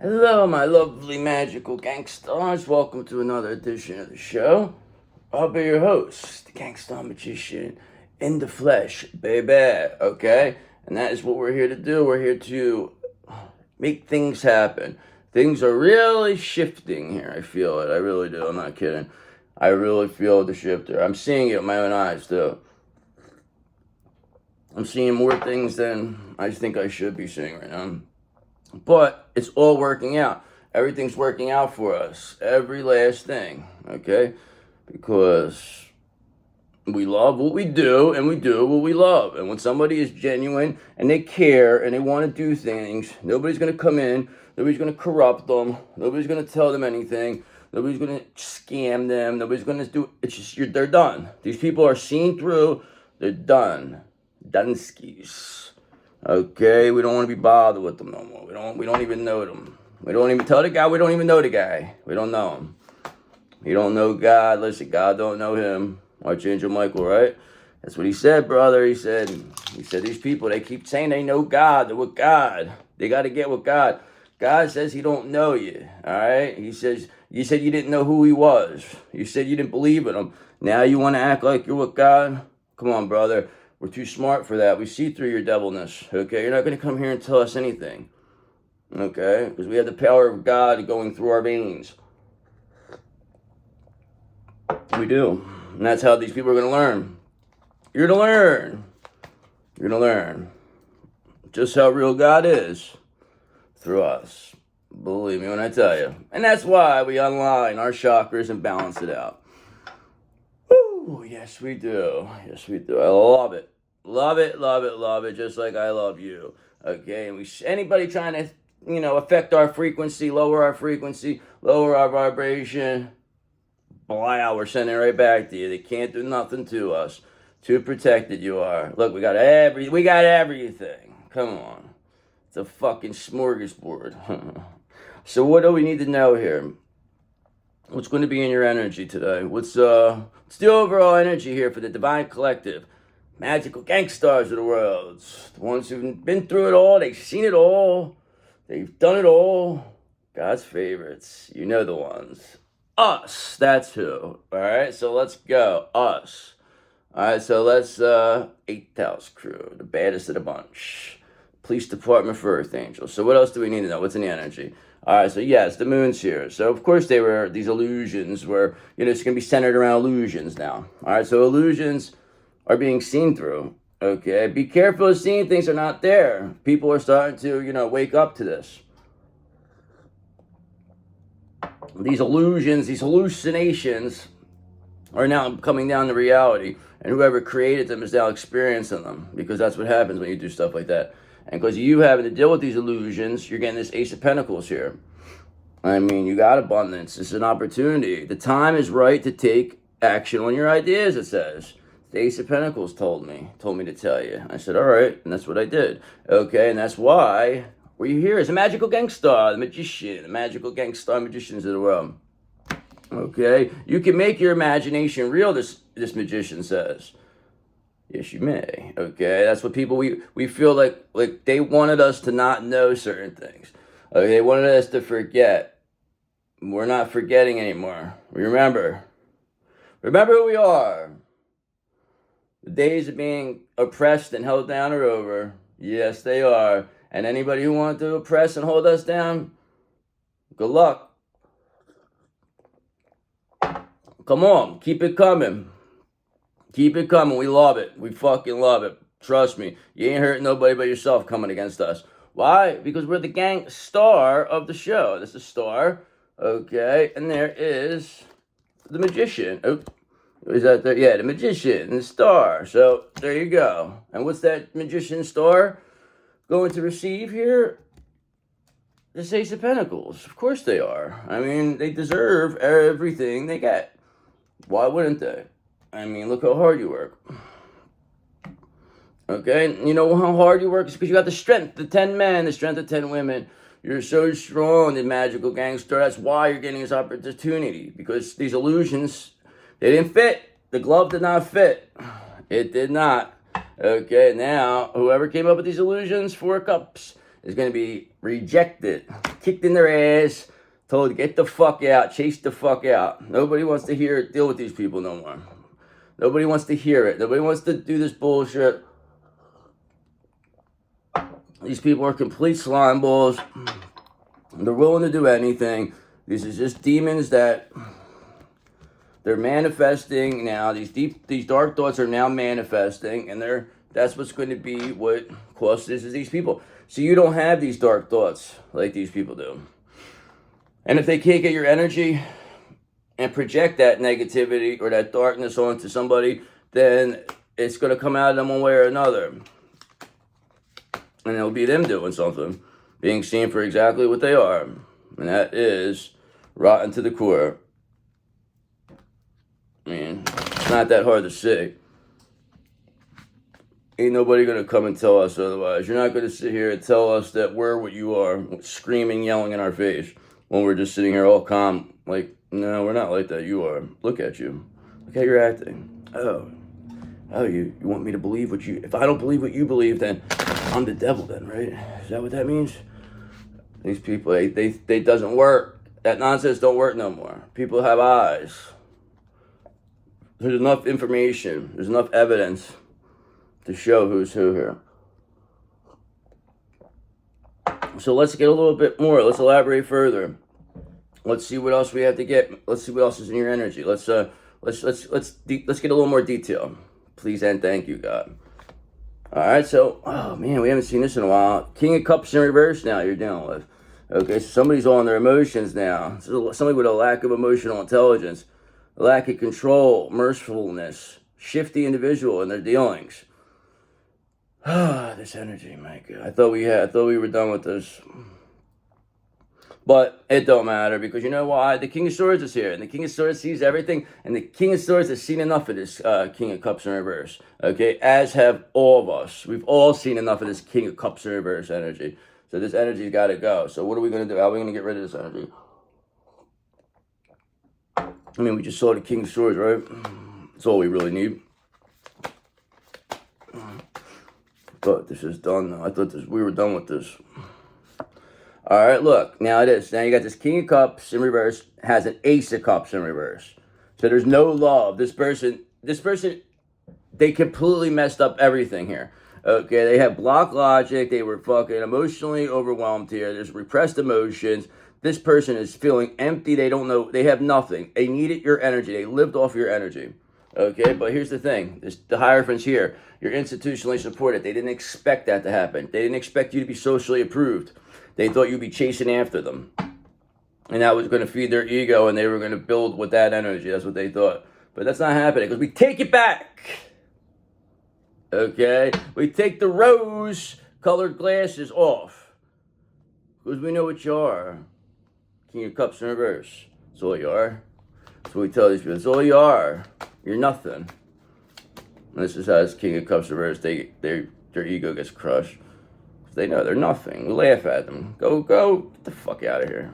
Hello, my lovely magical gangsters. Welcome to another edition of the show. I'll be your host, the gangster magician in the flesh, baby. Okay? And that is what we're here to do. We're here to make things happen. Things are really shifting here. I feel it. I really do. I'm not kidding. I really feel the shifter. I'm seeing it with my own eyes, too. I'm seeing more things than I think I should be seeing right now. But it's all working out. Everything's working out for us. Every last thing. Okay? Because we love what we do and we do what we love. And when somebody is genuine and they care and they want to do things, nobody's going to come in. Nobody's going to corrupt them. Nobody's going to tell them anything. Nobody's going to scam them. Nobody's going to do. It's just they're done. These people are seen through. They're done. Dunskies. Okay, we don't want to be bothered with them no more. We don't even know them. We don't even tell the guy we don't even know the guy. We don't know him. You don't know God. Listen, God don't know him. Archangel Michael, right? That's what he said, brother. He said these people, they keep saying they know God. They're with God. They got to get with God. God says he don't know you, all right? He says, you said you didn't know who he was. You said you didn't believe in him. Now you want to act like you're with God? Come on, brother. We're too smart for that. We see through your devilness, okay? You're not going to come here and tell us anything, okay? Because we have the power of God going through our veins. We do. And that's how these people are going to learn. You're going to learn. You're going to learn just how real God is through us. Believe me when I tell you. And that's why we align our chakras and balance it out. Woo, yes, we do. Yes, we do. I love it. Love it, love it, love it, just like I love you. Okay, and anybody trying to, affect our frequency, lower our frequency, lower our vibration, wow, we're sending it right back to you. They can't do nothing to us. Too protected you are. Look, we got everything. Come on. It's a fucking smorgasbord. So what do we need to know here? What's going to be in your energy today? What's the overall energy here for the Divine Collective? Magical gangsters of the world. The ones who've been through it all. They've seen it all. They've done it all. God's favorites. You know the ones. Us. That's who. Alright, so let's go. Us. Alright, so let's, 8th house crew. The baddest of the bunch. Police department for Earth Angels. So what else do we need to know? What's in the energy? Alright, so yes, the moon's here. So of course these illusions were, it's going to be centered around illusions now. Alright, so illusions are being seen through. Okay, be careful of seeing things that are not there. People are starting to, wake up to this. These illusions, these hallucinations are now coming down to reality. And whoever created them is now experiencing them. Because that's what happens when you do stuff like that. And because you having to deal with these illusions, you're getting this Ace of Pentacles here. I mean, you got abundance. It's an opportunity. The time is right to take action on your ideas, it says. The Ace of Pentacles told me to tell you. I said, all right, and that's what I did. Okay, and that's why we're here as a magical gangster, the magician, the magical gangster magicians of the world. Okay, you can make your imagination real, this magician says. Yes, you may. Okay, that's what people, we feel like they wanted us to not know certain things. Okay, they wanted us to forget. We're not forgetting anymore. We remember who we are. The days of being oppressed and held down are over. Yes, they are. And anybody who wants to oppress and hold us down, good luck. Come on, keep it coming. Keep it coming. We love it. We fucking love it. Trust me. You ain't hurting nobody but yourself coming against us. Why? Because we're the gang star of the show. This is the star. Okay. And there is the magician. Oh, is that there? Yeah, the magician and the star. So there you go. And what's that magician star going to receive here? The Ace of Pentacles. Of course they are. I mean, they deserve everything they get. Why wouldn't they? I mean, look how hard you work. Okay? You know how hard you work? It's because you got the strength, the 10 men, the strength of 10 women. You're so strong, the magical gangster. That's why you're getting this opportunity. Because these illusions, they didn't fit. The glove did not fit. It did not. Okay, now, whoever came up with these illusions, 4 cups, is going to be rejected, kicked in their ass, told to get the fuck out, chase the fuck out. Nobody wants to deal with these people no more. Nobody wants to hear it. Nobody wants to do this bullshit. These people are complete slime balls. They're willing to do anything. These are just demons that they're manifesting now. These dark thoughts are now manifesting, and that's what's going to be what causes these people. So you don't have these dark thoughts like these people do. And if they can't get your energy and project that negativity or that darkness onto somebody, then it's going to come out of them one way or another. And it'll be them doing something, being seen for exactly what they are. And that is rotten to the core. I mean, it's not that hard to see. Ain't nobody going to come and tell us otherwise. You're not going to sit here and tell us that we're what you are, screaming, yelling in our face, when we're just sitting here all calm. Like, no, we're not like that. You are. Look at you. Look how you're acting. Oh, you want me to believe what you... If I don't believe what you believe, then I'm the devil then, right? Is that what that means? These people, they doesn't work. That nonsense don't work no more. People have eyes. There's enough information. There's enough evidence to show who's who here. So let's get a little bit more. Let's elaborate further. Let's see what else we have to get. Let's see what else is in your energy. Let's get a little more detail. Please and thank you, God. All right, so, oh man, we haven't seen this in a while. King of Cups in reverse now you're dealing with. Okay, so somebody's on their emotions now. So somebody with a lack of emotional intelligence, a lack of control, mercifulness, shifty individual in their dealings. This energy, my God. I thought we were done with this. But it don't matter, because you know why? The King of Swords is here, and the King of Swords sees everything, and the King of Swords has seen enough of this King of Cups in reverse, okay? As have all of us. We've all seen enough of this King of Cups in reverse energy. So this energy's got to go. So what are we going to do? How are we going to get rid of this energy? I mean, we just saw the King of Swords, right? That's all we really need. But this is done now. I thought we were done with this. All right, look, now it is. Now you got this King of Cups in reverse, has an Ace of Cups in reverse. So there's no love. This person, they completely messed up everything here. Okay, they have block logic. They were fucking emotionally overwhelmed here. There's repressed emotions. This person is feeling empty. They don't know. They have nothing. They needed your energy. They lived off your energy. Okay, but here's the thing. The Hierophants here. You're institutionally supported. They didn't expect that to happen. They didn't expect you to be socially approved. They thought you'd be chasing after them. And that was going to feed their ego, and they were going to build with that energy. That's what they thought. But that's not happening, because we take it back. Okay? We take the rose-colored glasses off. Because we know what you are. King of Cups in reverse. That's all you are. That's what we tell these people. That's all you are. You're nothing. And this is how this King of Cups in reverse, their ego gets crushed. They know they're nothing. We laugh at them. Go, get the fuck out of here.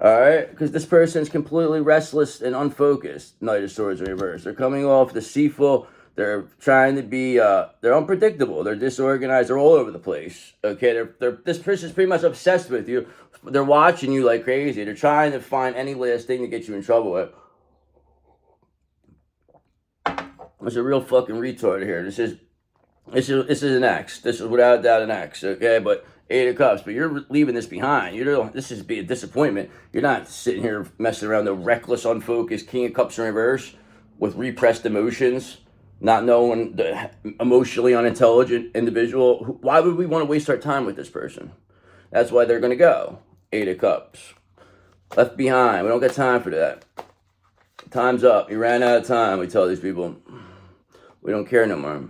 Alright? Because this person's completely restless and unfocused. Knight of Swords in reverse. They're coming off deceitful. They're trying to be, they're unpredictable. They're disorganized. They're all over the place. Okay? This person's pretty much obsessed with you. They're watching you like crazy. They're trying to find any last thing to get you in trouble with. There's a real fucking retard here. This is an X. This is without a doubt an X, okay? But Eight of Cups. But you're leaving this behind. This is be a disappointment. You're not sitting here messing around the reckless, unfocused King of Cups in reverse with repressed emotions, not knowing the emotionally unintelligent individual. Why would we want to waste our time with this person? That's why they're going to go. Eight of Cups. Left behind. We don't got time for that. Time's up. You ran out of time, we tell these people. We don't care no more.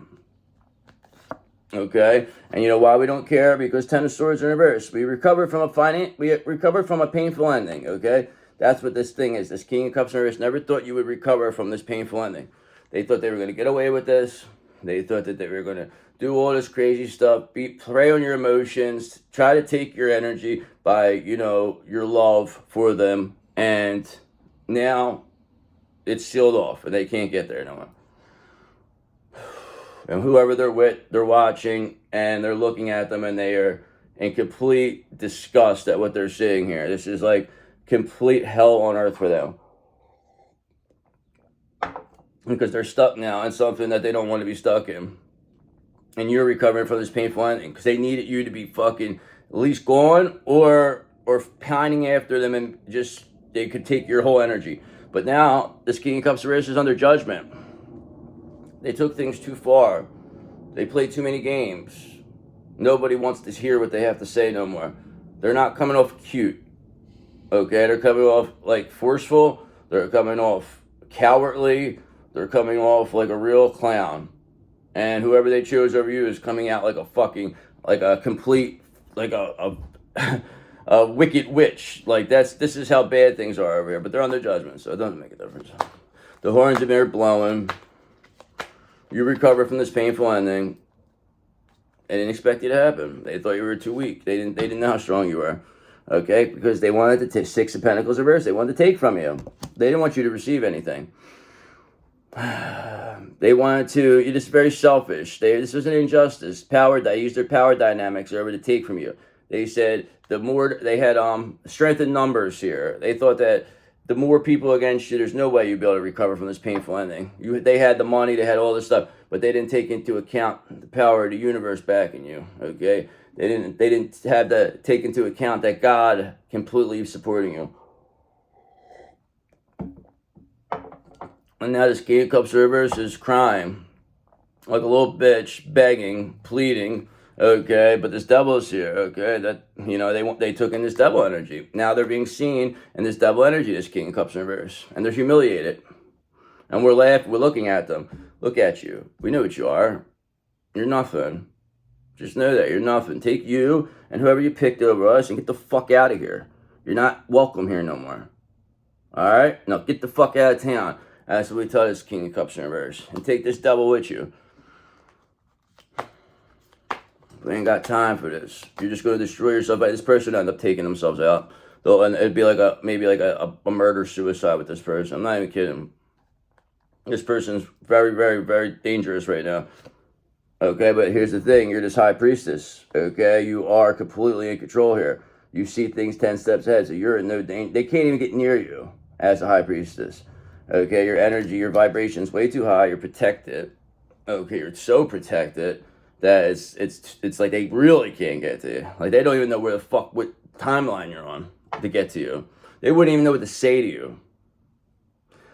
Okay, and you know why we don't care? Because Ten of Swords in reverse. We recover from a painful ending. Okay, that's what this thing is. This King of Cups in reverse never thought you would recover from this painful ending. They thought they were going to get away with this. They thought that they were going to do all this crazy stuff, prey on your emotions, try to take your energy by, your love for them, and now it's sealed off, and they can't get there no more. And whoever they're with, they're watching, and they're looking at them, and they are in complete disgust at what they're seeing here. This is like complete hell on earth for them. Because they're stuck now in something that they don't want to be stuck in. And you're recovering from this painful ending because they needed you to be fucking at least gone or pining after them, and just they could take your whole energy. But now this King of Cups reverse is under judgment. They took things too far. They played too many games. Nobody wants to hear what they have to say no more. They're not coming off cute. Okay, they're coming off like forceful. They're coming off cowardly. They're coming off like a real clown. And whoever they chose over you is coming out like a fucking, like a complete, like a wicked witch. Like this is how bad things are over here. But they're under judgment, so it doesn't make a difference. The horns have been blowing. You recover from this painful ending. They didn't expect it to happen. They thought you were too weak. They didn't know how strong you were. Okay? Because they wanted to take Six of Pentacles reverse. They wanted to take from you. They didn't want you to receive anything. They wanted to, you're just very selfish. This was an injustice. They used their power dynamics over to take from you. They said the more, they had strength in numbers here. They thought that the more people against you, there's no way you'd be able to recover from this painful ending. They had the money, they had all this stuff, but they didn't take into account the power of the universe backing you, okay? They didn't have to take into account that God completely supporting you. And now this King of Cups reverse is crying like a little bitch, begging, pleading, okay? But this devil is here, okay? That, you know, they took in this devil energy. Now they're being seen in this devil energy, this King of Cups reverse, and they're humiliated. And we're looking at them. Look at you. We know what you are. You're nothing. Just know that you're nothing. Take you and whoever you picked over us and get the fuck out of here. You're not welcome here no more. All right? Now get the fuck out of town. That's what we tell this King of Cups in reverse. And take this devil with you. We ain't got time for this. You're just going to destroy yourself. This person will end up taking themselves out. And it'd be like maybe like a murder-suicide with this person. I'm not even kidding. This person's very, very, very dangerous right now. Okay, but here's the thing. You're this high priestess. Okay, you are completely in control here. You see things 10 steps ahead, so you're in no danger. They can't even get near you as a high priestess. Okay, your energy, your vibration's way too high. You're protected. Okay, you're so protected that it's like they really can't get to you. Like they don't even know where the fuck, what timeline you're on to get to you. They wouldn't even know what to say to you.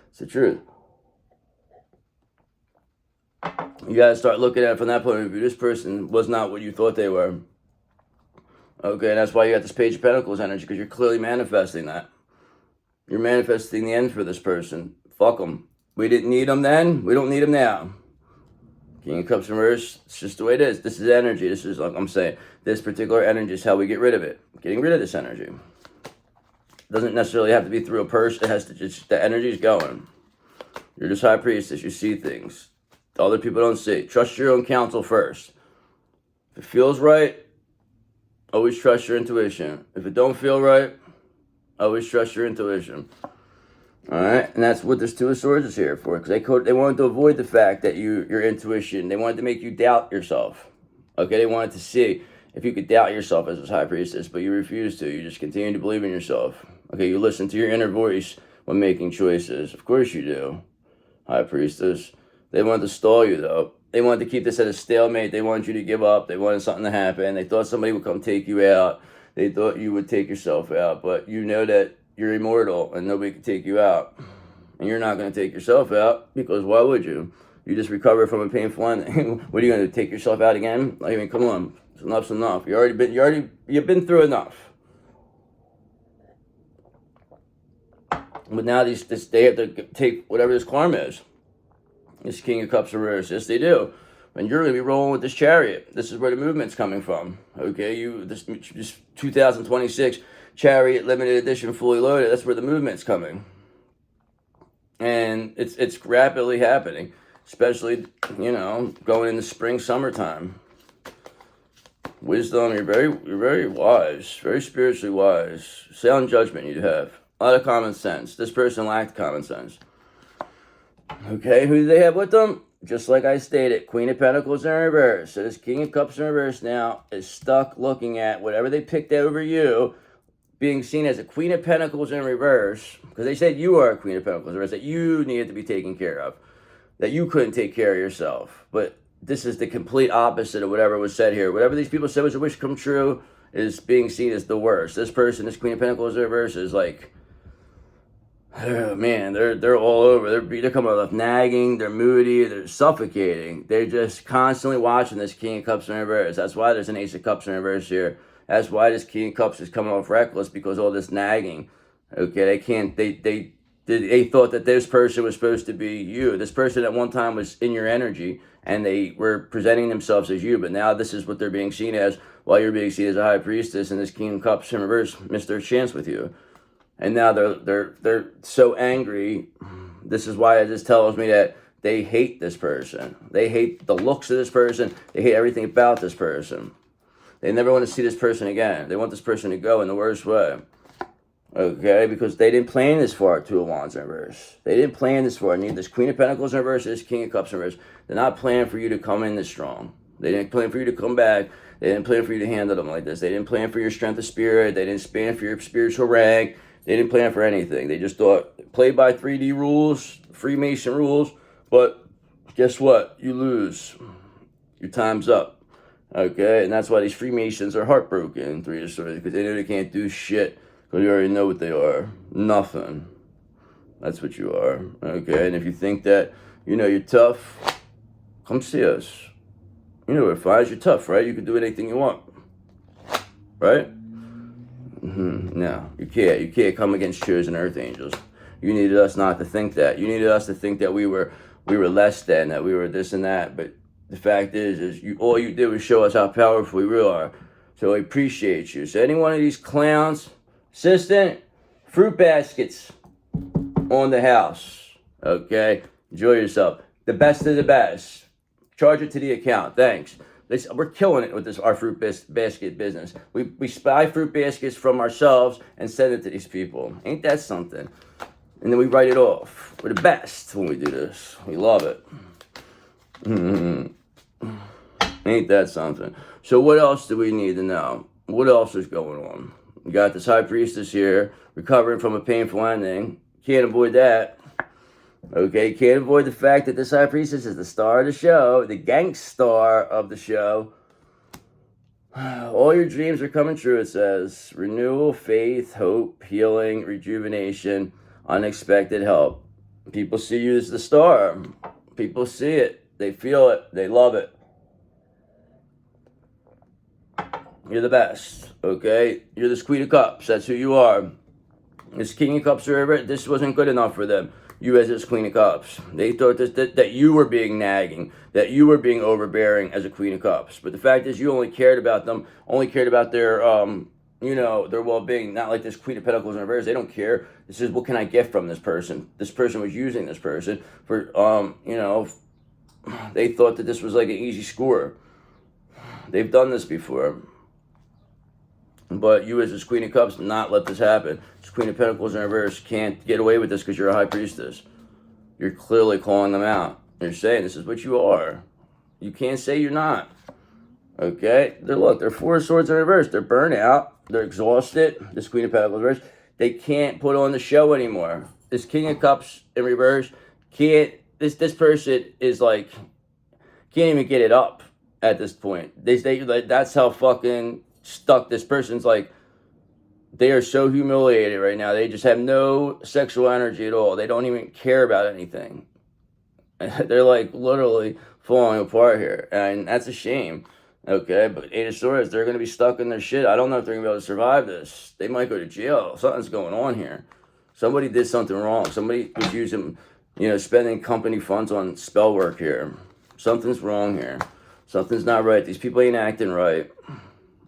It's the truth. You gotta start looking at it from that point of view. This person was not what you thought they were. Okay, and that's why you got this Page of Pentacles energy, because you're clearly manifesting that. You're manifesting the end for this person. Fuck them. We didn't need them then. We don't need them now. King of Cups reverse. It's just the way it is. This is energy. This is, like I'm saying, this particular energy is how we get rid of it. Getting rid of this energy. It doesn't necessarily have to be through a person. It has to just, the energy is going. You're just high priestess. You see things other people don't see. Trust your own counsel first. If it feels right, always trust your intuition. If it don't feel right, always trust your intuition. All right, and that's what this Two of Swords is here for, because they wanted to avoid the fact that your intuition, they wanted to make you doubt yourself. Okay, they wanted to see if you could doubt yourself as a high priestess, but you refused to. You just continue to believe in yourself. Okay, you listen to your inner voice when making choices. Of course you do, high priestess. They wanted to stall you, though. They wanted to keep this at a stalemate. They wanted you to give up. They wanted something to happen. They thought somebody would come take you out. They thought you would take yourself out, but you know that you're immortal and nobody can take you out. And you're not going to take yourself out, because why would you? You just recovered from a painful ending. What are you going to do, take yourself out again? I mean, come on. Enough's enough. You've been through enough. But now they have to take whatever this karma is. This King of Cups reverse. Yes, they do. And you're going to be rolling with this Chariot. This is where the movement's coming from. Okay, this 2026 Chariot limited edition fully loaded. That's where the movement's coming. And it's rapidly happening. Especially, going into spring, summertime. Wisdom, you're very wise. Very spiritually wise. Sound judgment you have. A lot of common sense. This person lacked common sense. Okay, who do they have with them? just like I stated, Queen of Pentacles in reverse. So this King of Cups in reverse now is stuck looking at whatever they picked over you, being seen as a Queen of Pentacles in reverse, because they said you are a Queen of Pentacles in reverse, that you needed to be taken care of, that you couldn't take care of yourself. But this is the complete opposite of whatever was said here. Whatever these people said was a wish come true is being seen as the worst. This person, this Queen of Pentacles in reverse, is like, oh man, they're all over. They're coming off nagging. They're moody. They're suffocating. They're just constantly watching this King of Cups in reverse. That's why there's an Ace of Cups in reverse here. That's why this King of Cups is coming off reckless, because all this nagging. Okay, they can't. They thought that this person was supposed to be you. This person at one time was in your energy, and they were presenting themselves as you. But now this is what they're being seen as, while you're being seen as a High Priestess, and this King of Cups in reverse missed their chance with you. And now they're so angry. This is why it just tells me that they hate this person. They hate the looks of this person. They hate everything about this person. They never want to see this person again. They want this person to go in the worst way. Okay, because they didn't plan this far. Two of Wands in reverse. They didn't plan this far. Need this Queen of Pentacles in reverse, this King of Cups in reverse. They're not planning for you to come in this strong. They didn't plan for you to come back. They didn't plan for you to handle them like this. They didn't plan for your strength of spirit. They didn't plan for your spiritual rank. They didn't plan for anything. They just thought, play by 3D rules, Freemason rules, but guess what? You lose. Your time's up. Okay? And that's why these Freemasons are heartbroken, Three of Swords, because they know they can't do shit, because you already know what they are. Nothing. That's what you are. Okay? And if you think that, you're tough, come see us. We're fine. You're tough, right? You can do anything you want. Right? No, you can't. You can't come against chosen earth angels. You needed us not to think that. You needed us to think that we were less than, that we were this and that. But the fact is all you did was show us how powerful we really are. So I appreciate you. So any one of these clowns, assistant, fruit baskets on the house. Okay? Enjoy yourself. The best of the best. Charge it to the account. Thanks. We're killing it with this our fruit basket business. We buy fruit baskets from ourselves and send it to these people. Ain't that something? And then we write it off. We're the best when we do this. We love it. Ain't that something? So what else do we need to know? What else is going on? We got this High Priestess here, recovering from a painful ending. Can't avoid that. Okay, can't avoid the fact that this High Priestess is the star of the show, the gangstar of the show. All your dreams are coming true, it says. Renewal, faith, hope, healing, rejuvenation, unexpected help. People see you as the star. People see it. They feel it. They love it. You're the best, okay? You're this Queen of Cups. That's who you are. This King of Cups, this wasn't good enough for them. You as this Queen of Cups. They thought that you were being nagging, that you were being overbearing as a Queen of Cups. But the fact is, you only cared about them, only cared about their, their well-being. Not like this Queen of Pentacles in reverse. They don't care. This is, what can I get from this person? This person was using this person for, they thought that this was like an easy score. They've done this before. But you as this Queen of Cups, not let this happen. This Queen of Pentacles in reverse can't get away with this because you're a High Priestess. You're clearly calling them out. You're saying this is what you are. You can't say you're not. Okay? They're Four of Swords in reverse. They're burnt out. They're exhausted. This Queen of Pentacles in reverse. They can't put on the show anymore. This King of Cups in reverse can't. This person is like, can't even get it up at this point. That's how fucking stuck this person's like. They are so humiliated right now. They just have no sexual energy at all. They don't even care about anything. They're like literally falling apart here, and that's a shame. Okay, but Eight of Swords, they're going to be stuck in their shit. I don't know if they're going to be able to survive this. They might go to jail. Something's going on here. Somebody did something wrong. Somebody was using, spending company funds on spell work here. Something's wrong here. Something's not right. These people ain't acting right.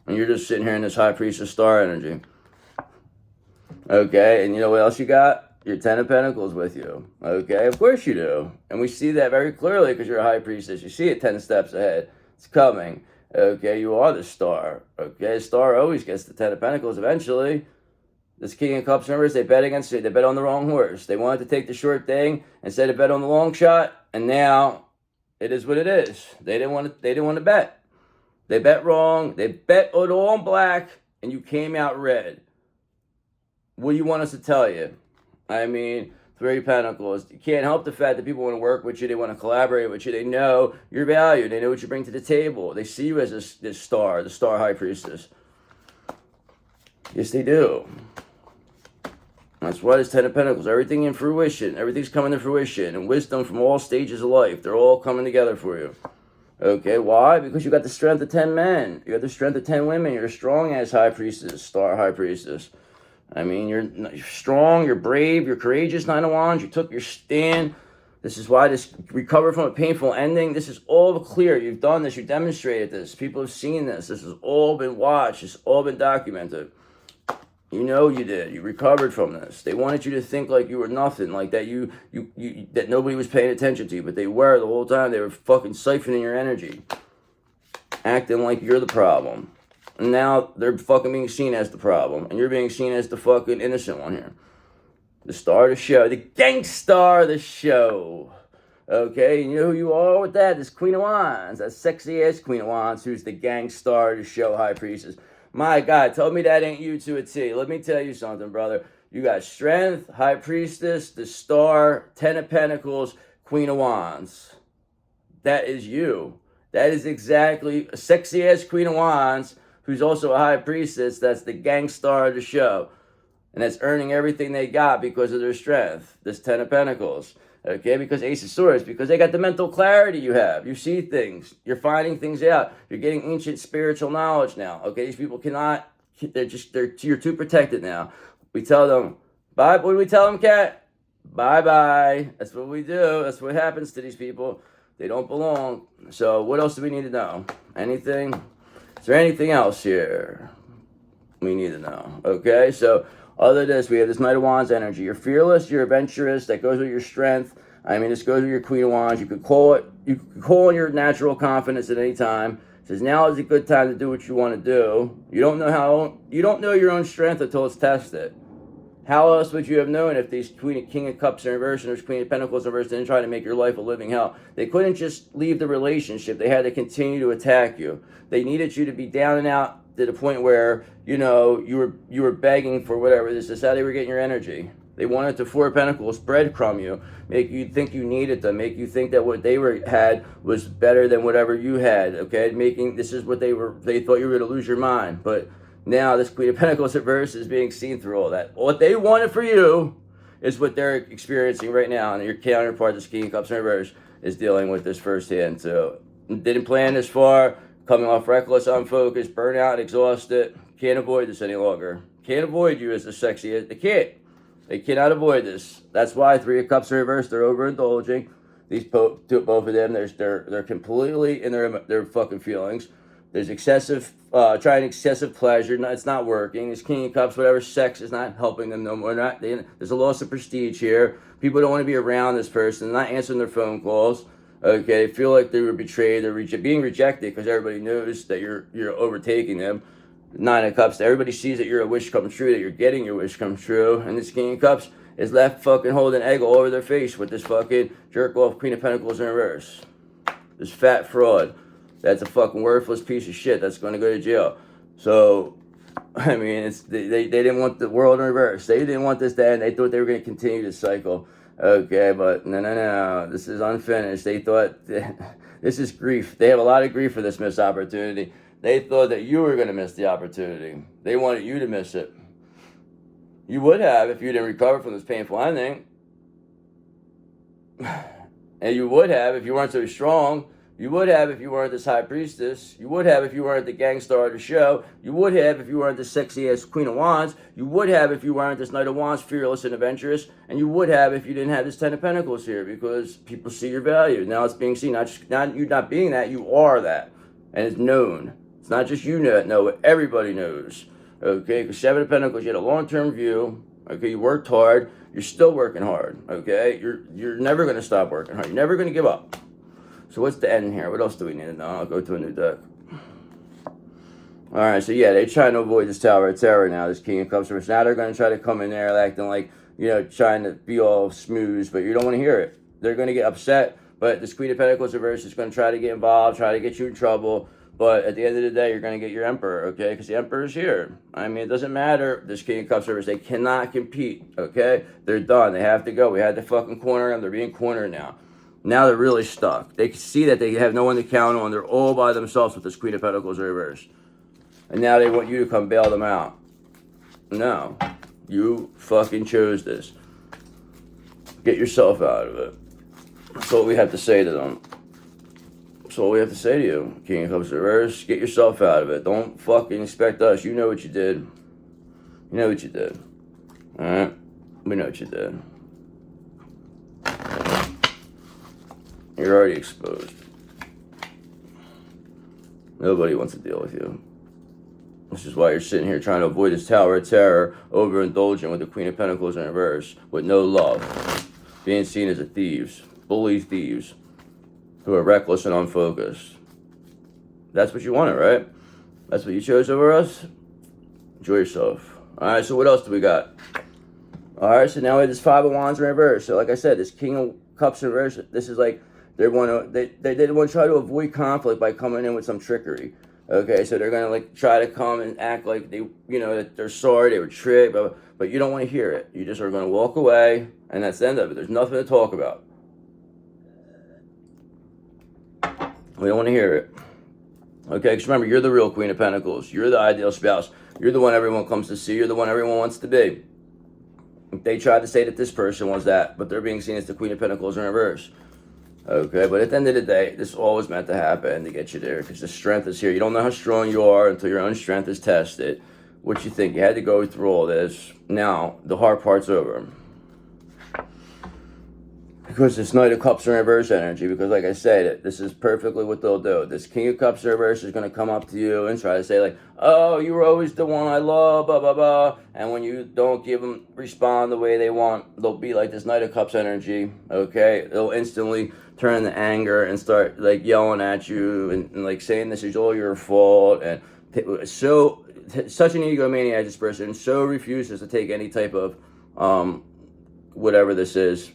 And you're just sitting here in this High Priestess star energy. Okay, and you know what else you got? Your Ten of Pentacles with you. Okay, of course you do. And we see that very clearly because you're a High Priestess. You see it 10 steps ahead. It's coming. Okay, you are the star. Okay, star always gets the Ten of Pentacles eventually. This King of Cups members, they bet against it. They bet on the wrong horse. They wanted to take the short thing instead of bet on the long shot. And now It is what it is. They didn't want to bet. They bet wrong. They bet it all in black, and you came out red. What do you want us to tell you? I mean, Three of Pentacles. You can't help the fact that people want to work with you. They want to collaborate with you. They know your value. They know what you bring to the table. They see you as this star, the star high priestess. Yes, they do. That's why there's Ten of Pentacles. Everything in fruition. Everything's coming to fruition. And wisdom from all stages of life. They're all coming together for you. Okay, why? Because you got the strength of 10 men. You got the strength of 10 women. You're a strong-ass high priestess, star high priestess. I mean, you're strong, you're brave, you're courageous, Nine of Wands. You took your stand. This is why this recover from a painful ending. This is all clear. You've done this. You demonstrated this. People have seen this. This has all been watched. It's all been documented. You know you did. You recovered from this. They wanted you to think like you were nothing, like that that nobody was paying attention to you, but they were the whole time. They were fucking siphoning your energy, acting like you're the problem. And now they're fucking being seen as the problem, and you're being seen as the fucking innocent one here. The star of the show, the gangstar of the show. Okay, you know who you are with that? This Queen of Wands, that sexy ass Queen of Wands, who's the gangstar of the show, high priestess. My God, tell me that ain't you to a T. Let me tell you something, brother. You got strength, high priestess, the star, 10 of Pentacles, Queen of Wands. That is you. That is exactly a sexy-ass Queen of Wands, who's also a high priestess. That's the gangstar of the show. And that's earning everything they got because of their strength. This 10 of Pentacles. Okay, because Ace of Swords, because they got the mental clarity you have. You see things. You're finding things out. You're getting ancient spiritual knowledge now. Okay, these people cannot, you're too protected now. We tell them, bye. What do we tell them, Kat? Bye-bye. That's what we do. That's what happens to these people. They don't belong. So what else do we need to know? Anything? Is there anything else here we need to know? Okay, so other than this, we have this Knight of Wands energy. You're fearless, you're adventurous. That goes with your strength. I mean, this goes with your Queen of Wands. You could call on your natural confidence at any time. It says now is a good time to do what you want to do. You don't know your own strength until it's tested. How else would you have known if these King of Cups in reverse and there's Queen of Pentacles in reverse didn't try to make your life a living hell? They couldn't just leave the relationship. They had to continue to attack you. They needed you to be down and out to the point where, you know, you were begging for whatever. This is how they were getting your energy. They wanted to Four of Pentacles breadcrumb you, make you think you needed them, make you think that what they had was better than whatever you had. Okay, this is what they thought you were going to lose your mind, but now this Queen of Pentacles reverse is being seen through all that. What they wanted for you is what they're experiencing right now, and your counterpart, this King of Cups in reverse, is dealing with this firsthand. So didn't plan this far, coming off reckless, unfocused, burnout, exhausted. Can't avoid this any longer. Can't avoid you as the sexy. They can't. They cannot avoid this. That's why Three of Cups in reverse. They're overindulging. Both of them. They're completely in their fucking feelings. There's excessive, trying excessive pleasure. It's not working. This King of Cups, whatever, sex is not helping them no more. There's a loss of prestige here. People don't want to be around this person. They're not answering their phone calls. Okay, they feel like they were betrayed. They're being rejected because everybody knows that you're overtaking them. Nine of Cups. Everybody sees that you're a wish come true, that you're getting your wish come true. And this King of Cups is left fucking holding egg all over their face with this fucking jerk off Queen of Pentacles in reverse. This fat fraud. That's a fucking worthless piece of shit that's going to go to jail. So, I mean, they didn't want the world in reverse. They didn't want this to end. They thought they were going to continue this cycle. Okay, but no. This is unfinished. They thought, this is grief. They have a lot of grief for this missed opportunity. They thought that you were going to miss the opportunity. They wanted you to miss it. You would have if you didn't recover from this painful ending. And you would have if you weren't so strong. You would have if you weren't this high priestess. You would have if you weren't the gangstar of the show. You would have if you weren't the sexy-ass Queen of Wands. You would have if you weren't this Knight of Wands, fearless and adventurous. And you would have if you didn't have this Ten of Pentacles here, because people see your value. Now it's being seen. Not you not being that, you are that. And it's known. It's not just you know it. Everybody knows. Okay, because Seven of Pentacles, you had a long-term view. Okay, you worked hard. You're still working hard. Okay, you're never going to stop working hard. You're never going to give up. So what's the end here? What else do we need to know? I'll go to a new deck. All right, so yeah, they're trying to avoid this Tower of Terror now, this King of Cups. Now they're going to try to come in there acting like, you know, trying to be all smooth, but you don't want to hear it. They're going to get upset But this Queen of Pentacles reverse is going to try to get involved, try to get you in trouble. But at the end of the day, you're going to get your Emperor, okay? Because the Emperor's here. I mean, it doesn't matter. This King of Cups reverse, they cannot compete, okay? They're done. They have to go. We had to fucking corner them. They're being cornered now. Now they're really stuck. They can see that they have no one to count on. They're all by themselves with this Queen of Pentacles reverse. And now they want you to come bail them out. No. You fucking chose this. Get yourself out of it. That's what we have to say to them. That's all we have to say to you. King of Cups reverse, get yourself out of it. Don't fucking expect us. You know what you did. You know what you did. Alright? We know what you did. You're already exposed. Nobody wants to deal with you. This is why you're sitting here trying to avoid this Tower of Terror, overindulgent with the Queen of Pentacles in reverse, with no love. Being seen as a thieves. Bully thieves. Who are reckless and unfocused. That's what you wanted, right? That's what you chose over us? Enjoy yourself. Alright, so what else do we got? Alright, so now we have this Five of Wands in reverse. So like I said, this King of Cups in reverse, this is like, they want to try to avoid conflict by coming in with some trickery. Okay, so they're going to like try to come and act like they, you know, that they're sorry, they were tricked, but you don't want to hear it. You just are going to walk away, and that's the end of it. There's nothing to talk about. We don't want to hear it. Okay, because remember, you're the real Queen of Pentacles. You're the ideal spouse. You're the one everyone comes to see. You're the one everyone wants to be. They tried to say that this person was that, but they're being seen as the Queen of Pentacles in reverse. Okay, but at the end of the day, this always meant to happen to get you there, because the strength is here. You don't know how strong you are until your own strength is tested. What you think? You had to go through all this. Now, the hard part's over. Because this Knight of Cups in reverse energy, because like I said, this is perfectly what they'll do. This King of Cups in reverse is going to come up to you and try to say like, oh, you were always the one I love, blah, blah, blah. And when you don't give them, respond the way they want, they'll be like this Knight of Cups energy, okay? They'll instantly turn to anger and start like yelling at you and like saying this is all your fault. And such an egomaniac, this person, so refuses to take any type of whatever this is.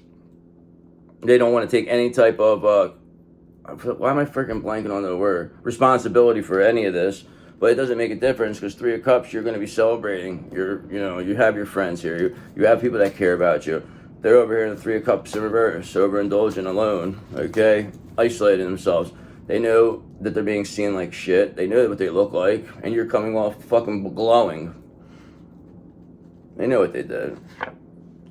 They don't want to take any type of, why am I freaking blanking on the word? Responsibility for any of this. But it doesn't make a difference, because Three of Cups, you're going to be celebrating. You have your friends here. You have people that care about you. They're over here in the Three of Cups in reverse, overindulgent, alone, okay? Isolating themselves. They know that they're being seen like shit. They know what they look like, and you're coming off fucking glowing. They know what they did.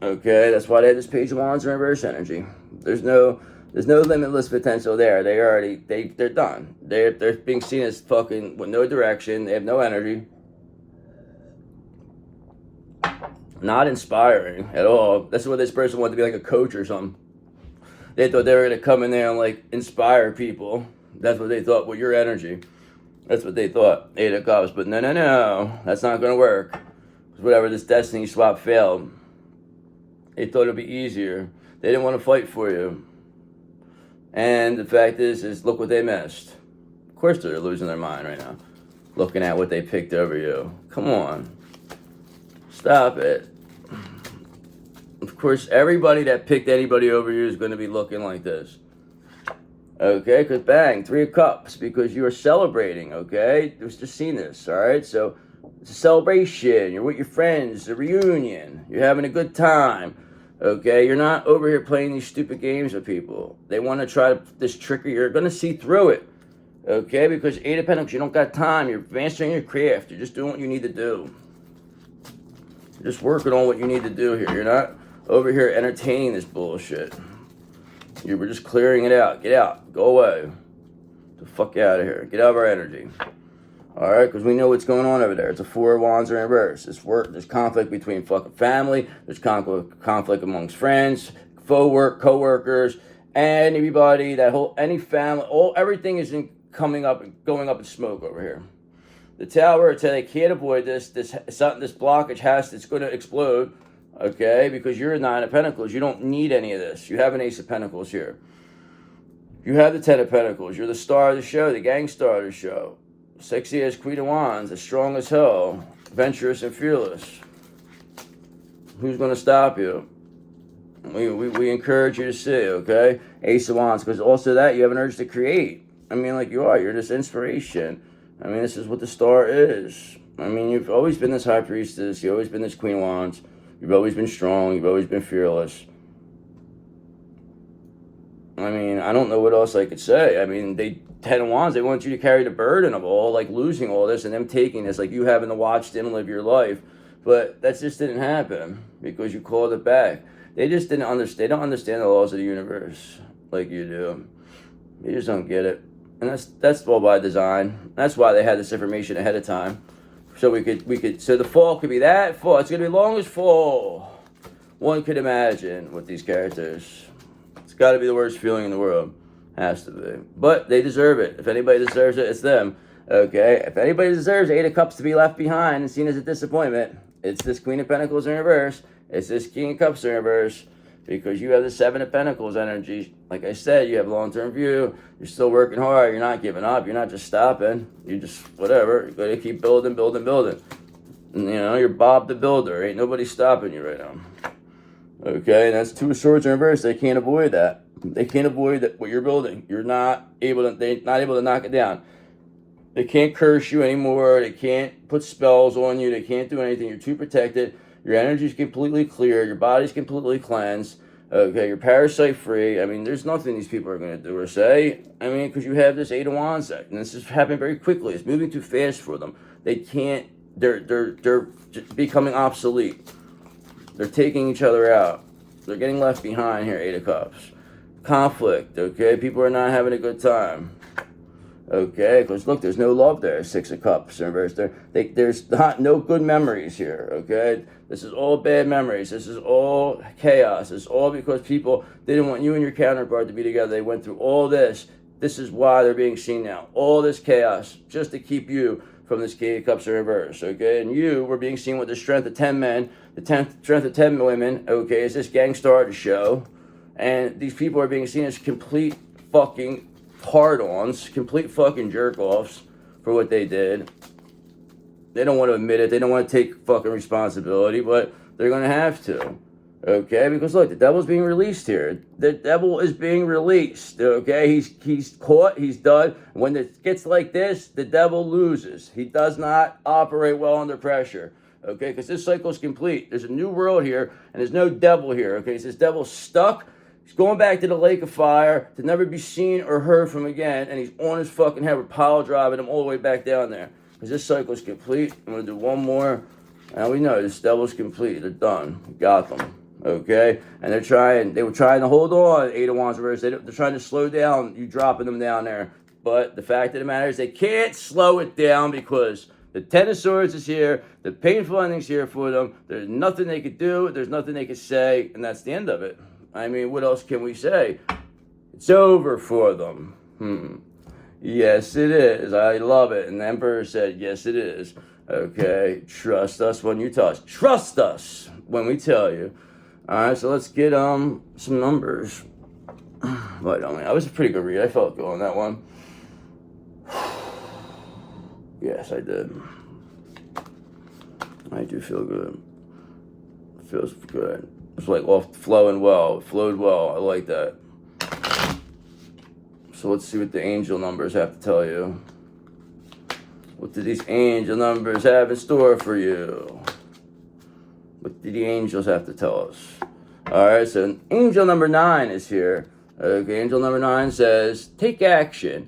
Okay, that's why they had this Page of Wands in reverse energy. There's no limitless potential there. They're done. They're being seen as fucking with no direction. They have no energy. Not inspiring at all. That's what this person wanted to be, like a coach or something. They thought they were gonna come in there and like inspire people. That's what they thought with your energy. That's what they thought. Eight of Cups, but no. That's not gonna work. Whatever, this destiny swap failed. They thought it'd be easier. They didn't want to fight for you. And the fact is look what they missed. Of course they're losing their mind right now. Looking at what they picked over you. Come on. Stop it. Of course, everybody that picked anybody over you is going to be looking like this. Okay, because bang, Three of Cups, because you are celebrating, okay? It was just seen this, all right? So it's a celebration. You're with your friends, a reunion. You're having a good time. Okay, you're not over here playing these stupid games with people. They want to try this trickery. You're going to see through it. Okay, because Eight of Pentacles, you don't got time. You're advancing your craft. You're just doing what you need to do. You're just working on what you need to do here. You're not over here entertaining this bullshit. You were just clearing it out. Get out. Go away. Get the fuck out of here. Get out of our energy. Alright, because we know what's going on over there. It's a Four of Wands in reverse. There's conflict between fucking family. There's conflict amongst friends, co-workers, and everybody, any family, everything is going up in smoke over here. The Tower, they can't avoid this. This blockage it's going to explode, okay? Because you're a Nine of Pentacles. You don't need any of this. You have an Ace of Pentacles here. You have the Ten of Pentacles. You're the star of the show, the gang star of the show. Sexy as Queen of Wands, as strong as hell, venturous and fearless. Who's going to stop you? We encourage you to see, okay? Ace of Wands, because also that you have an urge to create. I mean, like you're this inspiration. I mean, this is what the star is. I mean, you've always been this high priestess. You've always been this Queen of Wands. You've always been strong. You've always been fearless. I mean, I don't know what else I could say. I mean, 10 of Wands, they want you to carry the burden of all, like losing all this and them taking this, like you having to watch them live your life. But that just didn't happen because you called it back. They just didn't understand. They don't understand the laws of the universe like you do. You just don't get it. And that's all by design. That's why they had this information ahead of time. So we could so the fall could be that fall. It's gonna be the longest fall one could imagine with these characters. It's gotta be the worst feeling in the world. Has to be. But they deserve it. If anybody deserves it, it's them. Okay? If anybody deserves 8 of Cups to be left behind and seen as a disappointment, it's this Queen of Pentacles in reverse. It's this King of Cups in reverse. Because you have the 7 of Pentacles energy. Like I said, you have long-term view. You're still working hard. You're not giving up. You're not just stopping. You're just whatever. You're going to keep building. And, you know, you're Bob the Builder. Ain't nobody stopping you right now. Okay, and that's 2 of Swords in reverse. They can't avoid that. They can't avoid that what you're building. They're not able to knock it down. They can't curse you anymore. They can't put spells on you. They can't do anything. You're too protected. Your energy's completely clear. Your body's completely cleansed. Okay, you're parasite free. I mean, there's nothing these people are going to do or say. I mean, because you have this 8 of Wands deck, and this is happening very quickly. It's moving too fast for them. They can't. They're becoming obsolete. They're taking each other out. They're getting left behind here. 8 of Cups. Conflict. Okay, people are not having a good time. Okay, because look, there's no love there. 6 of Cups in reverse. There's no good memories here. Okay, this is all bad memories. This is all chaos. It's all because people didn't want you and your counterpart to be together. They went through all this. This is why they're being seen now. All this chaos just to keep you from this King of Cups in reverse. Okay, and you were being seen with the strength of 10 men, the strength of 10 women. Okay, is this gang started to show, and these people are being seen as complete fucking hard-ons, complete fucking jerk-offs for what they did. They don't want to admit it. They don't want to take fucking responsibility, but they're going to have to. Okay? Because, look, the devil's being released here. The devil is being released. Okay? He's caught. He's done. When it gets like this, the devil loses. He does not operate well under pressure. Okay? Because this cycle is complete. There's a new world here, and there's no devil here. Okay? So this devil's stuck. He's going back to the lake of fire to never be seen or heard from again, and he's on his fucking head with pile driving him all the way back down there. Because this cycle is complete. I'm going to do one more, and we know this devil's complete. They're done. We got them. Okay? And they were trying to hold on, 8 of Wands reverse. They're trying to slow down you dropping them down there. But the fact of the matter is they can't slow it down because the 10 of Swords is here. The painful ending's here for them. There's nothing they could do. There's nothing they could say, and that's the end of it. I mean, what else can we say? It's over for them. Yes, it is. I love it. And the Emperor said, yes, it is. Okay, trust us when you touch. Trust us when we tell you. All right, so let's get some numbers. Wait, that was a pretty good read. I felt good on that one. Yes, I did. I do feel good. It feels good. It's like flowing well. It flowed well. I like that. So let's see what the angel numbers have to tell you. What do these angel numbers have in store for you? What do the angels have to tell us? Alright, so angel number 9 is here. Okay, angel number 9 says, take action.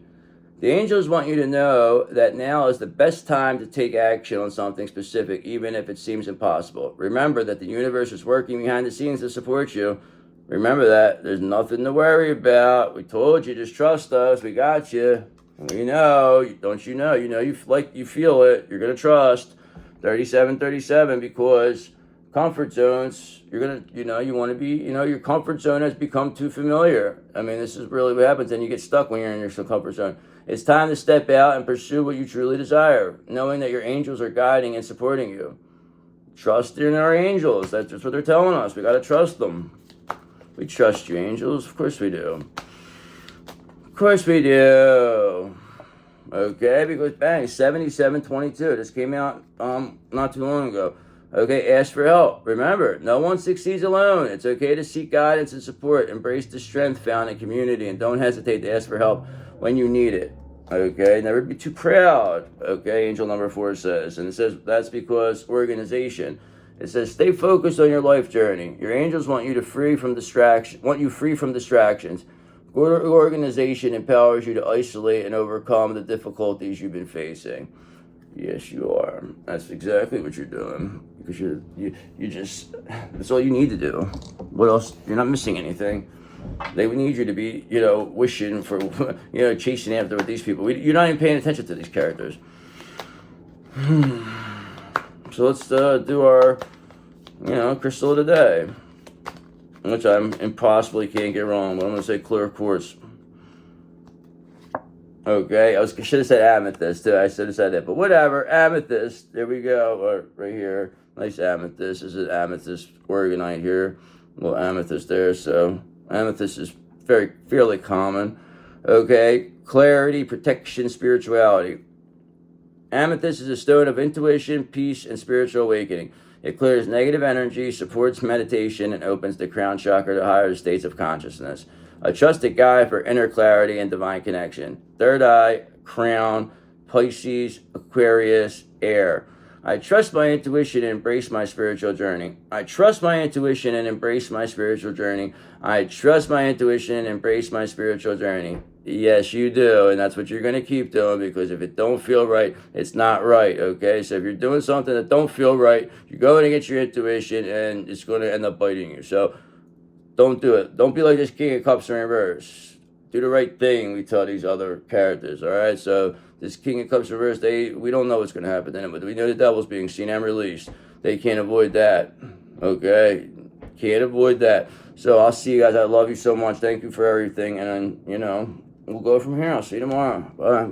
The angels want you to know that now is the best time to take action on something specific, even if it seems impossible. Remember that the universe is working behind the scenes to support you. Remember that. There's nothing to worry about. We told you, just trust us. We got you. We know. Don't you know? You know, you feel it. You're going to trust. 3737, because comfort zones, you're going to, you want to be, your comfort zone has become too familiar. I mean, this is really what happens, and you get stuck when you're in your comfort zone. It's time to step out and pursue what you truly desire, knowing that your angels are guiding and supporting you. Trust in our angels. That's just what they're telling us. We got to trust them. We trust you, angels. Of course we do. Of course we do. Okay, because bang, 7722. This came out not too long ago. Okay, ask for help. Remember, no one succeeds alone. It's okay to seek guidance and support. Embrace the strength found in community, and don't hesitate to ask for help when you need it. Okay, never be too proud. Okay, angel number 4 says, and it says that's because organization. It says stay focused on your life journey. Your angels want you free from distractions. Good organization empowers you to isolate and overcome the difficulties you've been facing. Yes, you are. That's exactly what you're doing. Because you just, that's all you need to do. What else? You're not missing anything. They need you to be, wishing for, chasing after with these people. You're not even paying attention to these characters. So let's do our, crystal of the day. Which I impossibly can't get wrong, but I'm going to say clear quartz. Okay, I should have said amethyst too. I should have said it, but whatever. Amethyst. There we go. Right here. Nice amethyst. This is an amethyst organite here. A little amethyst there. So amethyst is fairly common. Okay, clarity, protection, spirituality. Amethyst is a stone of intuition, peace, and spiritual awakening. It clears negative energy, supports meditation, and opens the crown chakra to higher states of consciousness. A trusted guide for inner clarity and divine connection. Third eye, crown, Pisces, Aquarius, air. I trust my intuition and embrace my spiritual journey. I trust my intuition and embrace my spiritual journey. I trust my intuition and embrace my spiritual journey. Yes, you do, and that's what you're going to keep doing, because if it don't feel right, it's not right, okay? So if you're doing something that don't feel right, you're going against your intuition, and it's going to end up biting you. So don't do it. Don't be like this King of Cups in reverse. Do the right thing, we tell these other characters, all right? So this King of Cups in reverse, we don't know what's going to happen to them, but we know the devil's being seen and released. They can't avoid that, okay? Can't avoid that. So I'll see you guys. I love you so much. Thank you for everything, and, we'll go from here. I'll see you tomorrow. Bye.